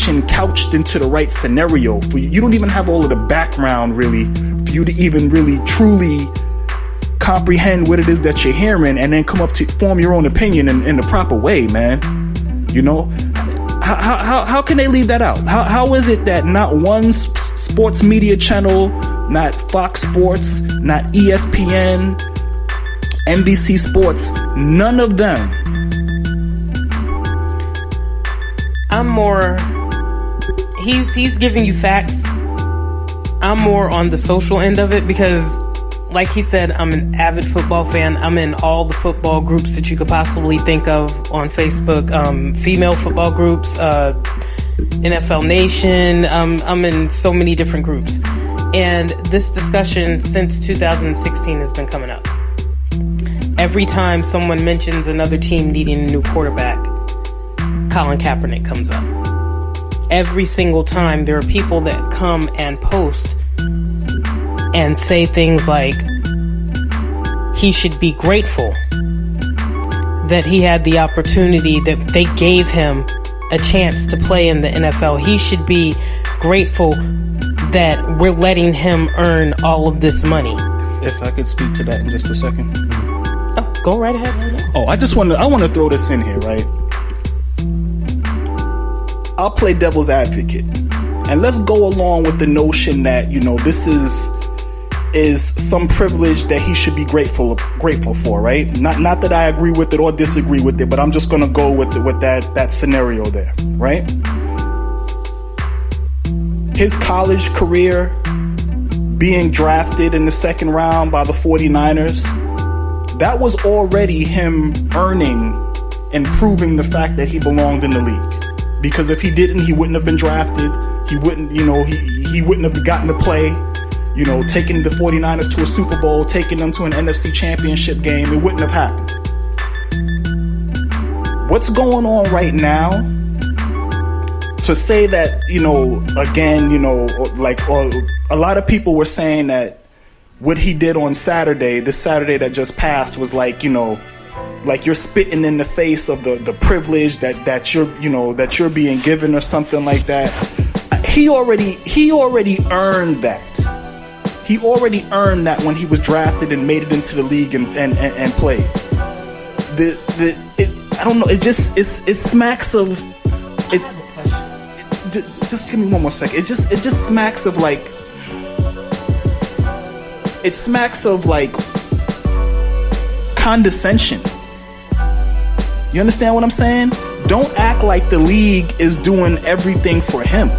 information couched into the right scenario for you. You don't even have all of the background really for you to even really truly comprehend what it is that you're hearing and then come up to form your own opinion in the proper way, man. You know, how can they leave that out? How is it that not one sports media channel, not Fox Sports, not ESPN, NBC Sports, none of them? I'm more, he's giving you facts. I'm more on the social end of it because, like he said, I'm an avid football fan. I'm in all the football groups that you could possibly think of on Facebook. Female football groups, NFL Nation. I'm in so many different groups. And this discussion since 2016 has been coming up. Every time someone mentions another team needing a new quarterback, Colin Kaepernick comes up. Every single time there are people that come and post and say things like he should be grateful that he had the opportunity, that they gave him a chance to play in the NFL. He should be grateful that we're letting him earn all of this money. If I could speak to that in just a second. Oh, go right ahead. Right now. Oh, I want to throw this in here, right? I'll play devil's advocate, and let's go along with the notion that, you know, this is some privilege that he should be grateful for, right? Not that I agree with it or disagree with it, but I'm just gonna go with that scenario there, right? His college career, being drafted in the second round by the 49ers, that was already him earning and proving the fact that he belonged in the league. Because if he didn't, he wouldn't have been drafted. He wouldn't, you know, he wouldn't have gotten to play, you know, taking the 49ers to a Super Bowl, taking them to an NFC championship game. It wouldn't have happened. What's going on right now to say that, you know, again, you know, like a lot of people were saying that what he did on Saturday, this Saturday that just passed, was like, you know, like you're spitting in the face of the privilege that you're being given or something like that. He already earned that. He already earned that when he was drafted and made it into the league and played. I don't know. It smacks of. Just give me one more second. It just smacks of like. It smacks of like condescension. You understand what I'm saying? Don't act like the league is doing everything for him.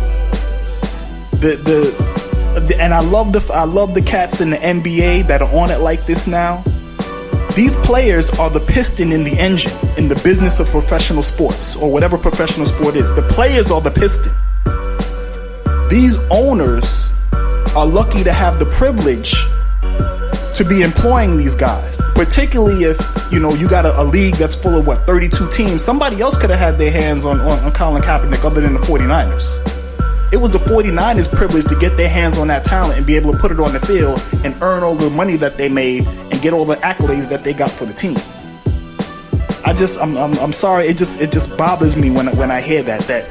And I love the cats in the NBA that are on it like this now. These players are the piston in the engine in the business of professional sports or whatever professional sport is. The players are the piston. These owners are lucky to have the privilege to be employing these guys, particularly if, you know, you got a league that's full of 32 teams. Somebody else could have had their hands on Colin Kaepernick other than the 49ers. It was the 49ers' privilege to get their hands on that talent and be able to put it on the field and earn all the money that they made and get all the accolades that they got for the team. I'm sorry, it just bothers me when I hear that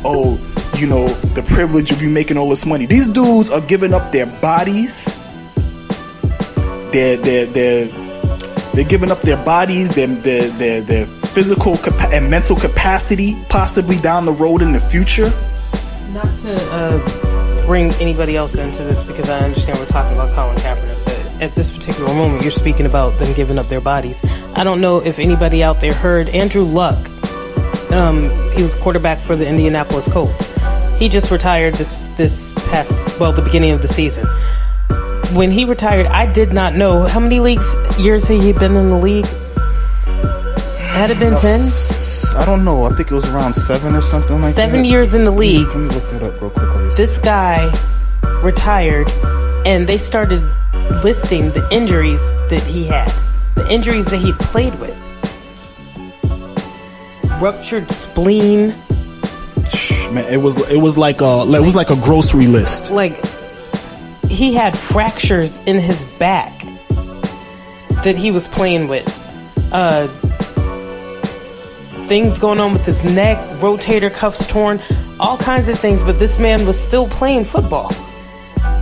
oh, you know, the privilege of you making all this money. These dudes are giving up their bodies. They're giving up their bodies, their physical and mental capacity, possibly down the road in the future. Not to bring anybody else into this, because I understand we're talking about Colin Kaepernick, but at this particular moment, you're speaking about them giving up their bodies. I don't know if anybody out there heard Andrew Luck. He was quarterback for the Indianapolis Colts. He just retired this past, the beginning of the season. When he retired, I did not know how many years had he been in the league. Had it been 10? I don't know. I think it was around 7 or something like that. 7 years in the league. Let me look that up real quick. This guy retired, and they started listing the injuries that he had, the injuries that he played with. Ruptured spleen. Man, it was like a grocery list. Like, he had fractures in his back that he was playing with. Things going on with his neck, rotator cuffs torn, all kinds of things, but this man was still playing football.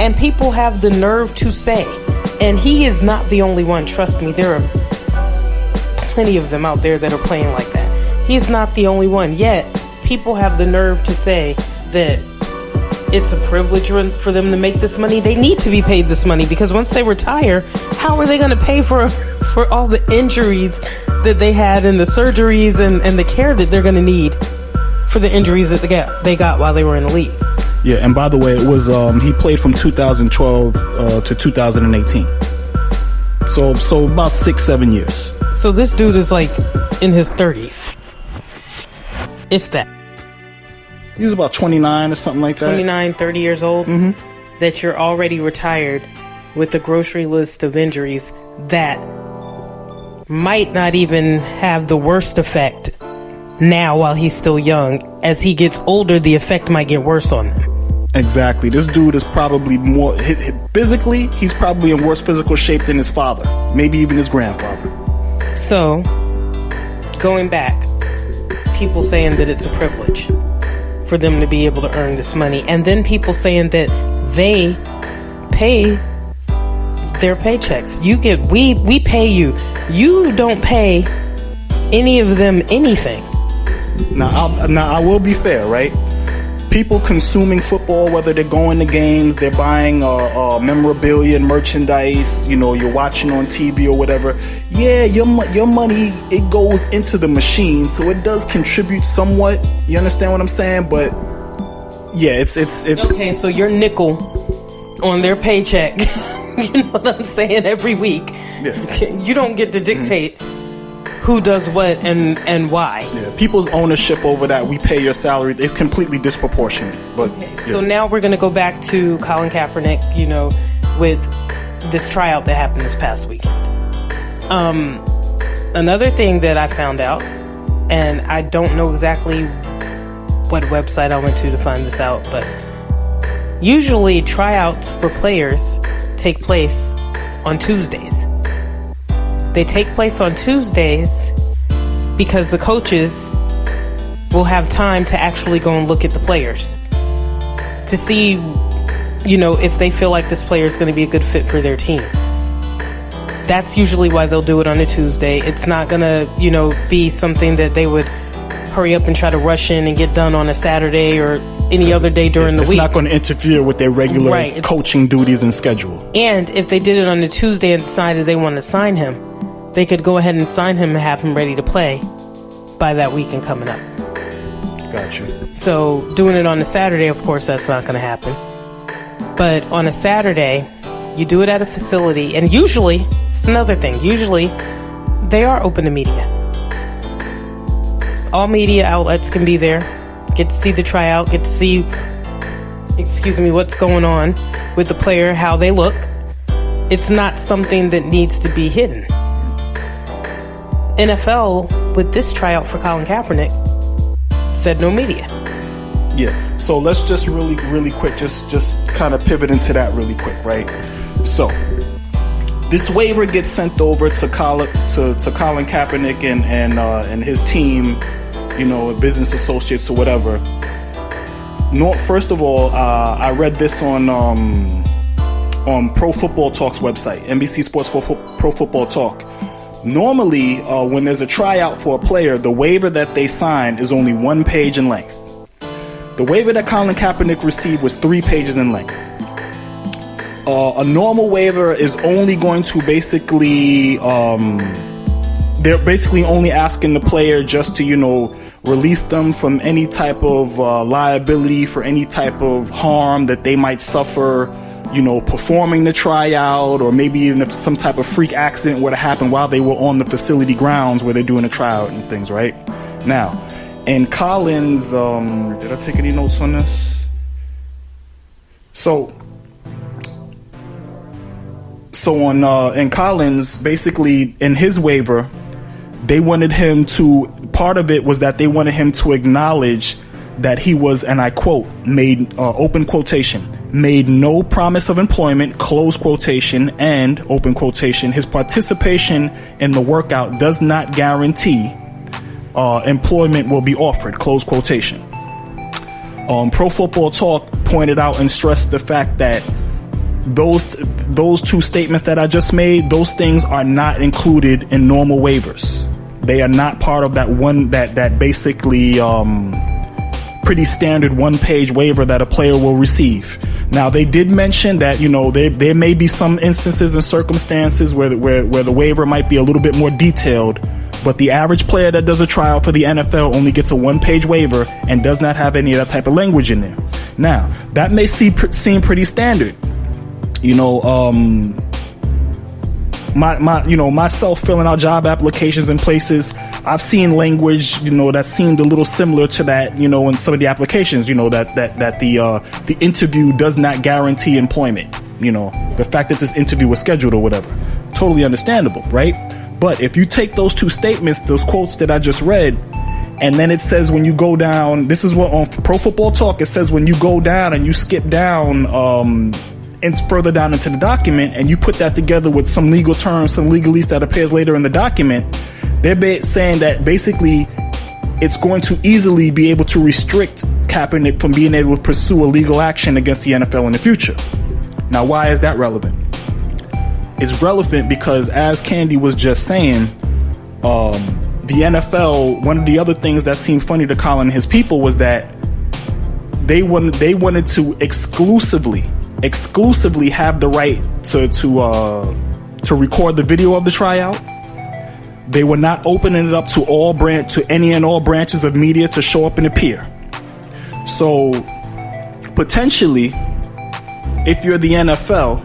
And people have the nerve to say, and he is not the only one, trust me, there are plenty of them out there that are playing like that. He's not the only one, yet people have the nerve to say that it's a privilege for them to make this money. They need to be paid this money, because once they retire, how are they going to pay for all the injuries that they had and the surgeries and the care that they're going to need for the injuries that they got while they were in the league? Yeah, and by the way, it was he played from 2012 to 2018. So about 6-7 years. So this dude is like in his 30s, if that. He was about 29 or something like that. 29, 30 years old. Mm-hmm. That you're already retired with a grocery list of injuries that might not even have the worst effect now while he's still young. As he gets older, the effect might get worse on them. Exactly. This dude is probably more physically, he's probably in worse physical shape than his father, maybe even his grandfather. So, going back, people saying that it's a privilege for them to be able to earn this money, and then people saying that they pay their paychecks. We pay you. You don't pay any of them anything. Now I will be fair, right? People consuming football, whether they're going to games, they're buying memorabilia and merchandise, you're watching on TV or whatever. Yeah, your money, it goes into the machine, so it does contribute somewhat. You understand what I'm saying? But yeah, it's okay. So your nickel on their paycheck, you know what I'm saying? Every week, yeah. You don't get to dictate who does what and why. Yeah, people's ownership over that, we pay your salary, is completely disproportionate. But okay, so now we're going to go back to Colin Kaepernick, with this tryout that happened this past weekend. Another thing that I found out, and I don't know exactly what website I went to find this out, but usually tryouts for players take place on Tuesdays. They take place on Tuesdays because the coaches will have time to actually go and look at the players to see, if they feel like this player is going to be a good fit for their team. That's usually why they'll do it on a Tuesday. It's not going to, be something that they would hurry up and try to rush in and get done on a Saturday or any other day during the week. It's not going to interfere with their regular coaching duties and schedule. And if they did it on a Tuesday and decided they wanted to sign him, they could go ahead and sign him and have him ready to play by that weekend coming up. Gotcha. So doing it on a Saturday, of course, that's not going to happen. But on a Saturday, you do it at a facility, and usually, it's another thing, usually they are open to media. All media outlets can be there, get to see the tryout, get to see, what's going on with the player, how they look. It's not something that needs to be hidden. NFL, with this tryout for Colin Kaepernick, said no media. Yeah, so let's just really, really quick, just kind of pivot into that really quick, right? So, this waiver gets sent over to Colin Kaepernick and his team, business associates or whatever. First of all, I read this on Pro Football Talk's website, NBC Sports Pro Football Talk. Normally, when there's a tryout for a player, the waiver that they sign is only 1 page in length. The waiver that Colin Kaepernick received was 3 pages in length. A normal waiver is only going to basically, they're basically only asking the player just to, release them from any type of liability for any type of harm that they might suffer, performing the tryout, or maybe even if some type of freak accident were to happen while they were on the facility grounds where they're doing a tryout and things, right? Now, in Collins, did I take any notes on this? So in Collins, basically in his waiver, they wanted him to, part of it was that they wanted him to acknowledge that he was, and I quote, made, open quotation, made no promise of employment, close quotation, and open quotation, his participation in the workout does not guarantee employment will be offered, close quotation. Pro Football Talk pointed out and stressed the fact that those two statements that I just made, those things are not included in normal waivers. They are not part of that basically pretty standard one-page waiver that a player will receive. Now, they did mention that, there may be some instances and circumstances where the waiver might be a little bit more detailed, but the average player that does a tryout for the NFL only gets a one-page waiver and does not have any of that type of language in there. Now, that may seem pretty standard. Myself filling out job applications in places, I've seen language, that seemed a little similar to that, in some of the applications, that the interview does not guarantee employment. The fact that this interview was scheduled or whatever. Totally understandable, right? But if you take those two statements, those quotes that I just read, and then it says when you go down, this is what on Pro Football Talk, it says when you go down and you skip down, and further down into the document, and you put that together with some legal terms, some legalese that appears later in the document, they're saying that basically it's going to easily be able to restrict Kaepernick from being able to pursue a legal action against the NFL in the future. Now, why is that relevant? It's relevant because, as Candy was just saying, the NFL, one of the other things that seemed funny to Colin and his people was that they wanted to exclusively have the right to record the video of the tryout. They were not opening it up to any and all branches of media to show up and appear. So potentially, if you're the NFL,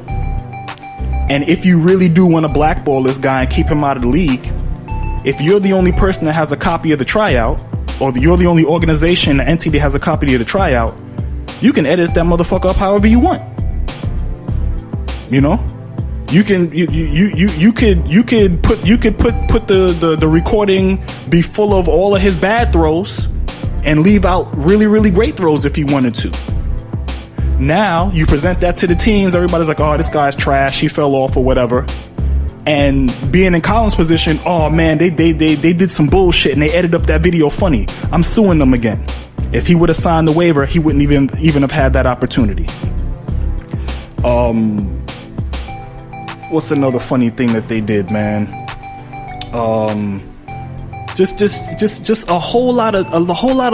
and if you really do want to blackball this guy and keep him out of the league, if you're the only person that has a copy of the tryout, or you're the only organization, the entity that has a copy of the tryout, you can edit that motherfucker up however you want. You could put the recording be full of all of his bad throws and leave out really, really great throws if you wanted to. Now you present that to the teams. Everybody's like, oh, this guy's trash. He fell off or whatever. And being in Colin's position, oh man, they did some bullshit and they edited up that video funny. I'm suing them again. If he would have signed the waiver, he wouldn't even have had that opportunity. What's another funny thing that they did, man? Just a whole lot of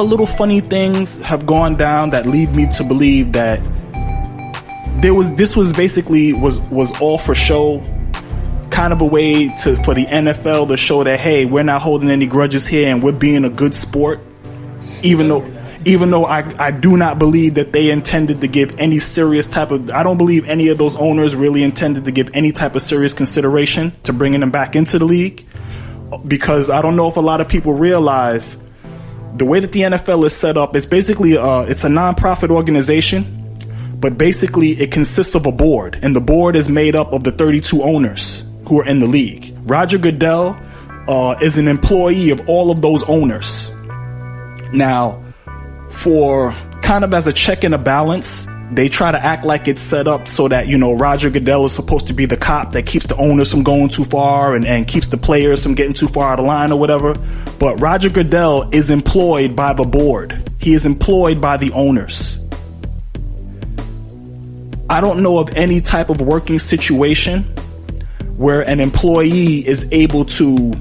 little funny things have gone down that lead me to believe that this was all for show, kind of a way for the NFL to show that, hey, we're not holding any grudges here and we're being a good sport, even though I do not believe that they intended to give any serious type of, I don't believe any of those owners really intended to give any type of serious consideration to bringing them back into the league, because I don't know if a lot of people realize the way that the NFL is set up. It's basically it's a non-profit organization, but basically it consists of a board, and the board is made up of the 32 owners who are in the league. Roger Goodell is an employee of all of those owners. Now, for kind of as a check and a balance, they try to act like it's set up so that, Roger Goodell is supposed to be the cop that keeps the owners from going too far and keeps the players from getting too far out of line or whatever. But Roger Goodell is employed by the board. He is employed by the owners. I don't know of any type of working situation where an employee is able to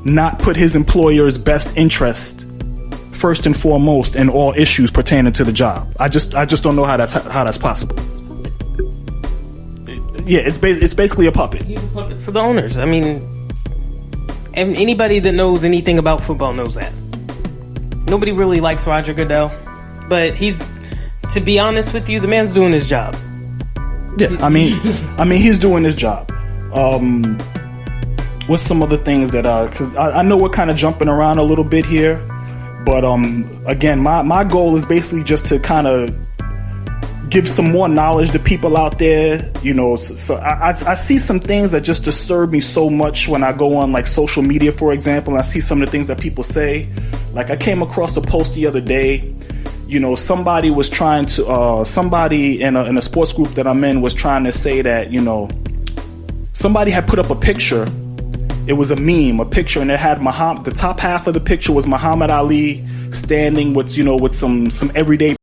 not put his employer's best interest first and foremost in all issues pertaining to the job. I just don't know how that's possible. Yeah, it's basically a puppet. He's a puppet for the owners. I mean, and anybody that knows anything about football knows that. Nobody really likes Roger Goodell, but to be honest with you, the man's doing his job. Yeah, I mean, he's doing his job. What's some other things that because I know we're kind of jumping around a little bit here. But again, my goal is basically just to kind of give some more knowledge to people out there. So I see some things that just disturb me so much when I go on like social media, for example, and I see some of the things that people say. Like I came across a post the other day. Somebody was trying to somebody in a sports group that I'm in was trying to say that somebody had put up a picture. It was a meme, a picture, and it had the top half of the picture was Muhammad Ali, standing with, you know, with some everyday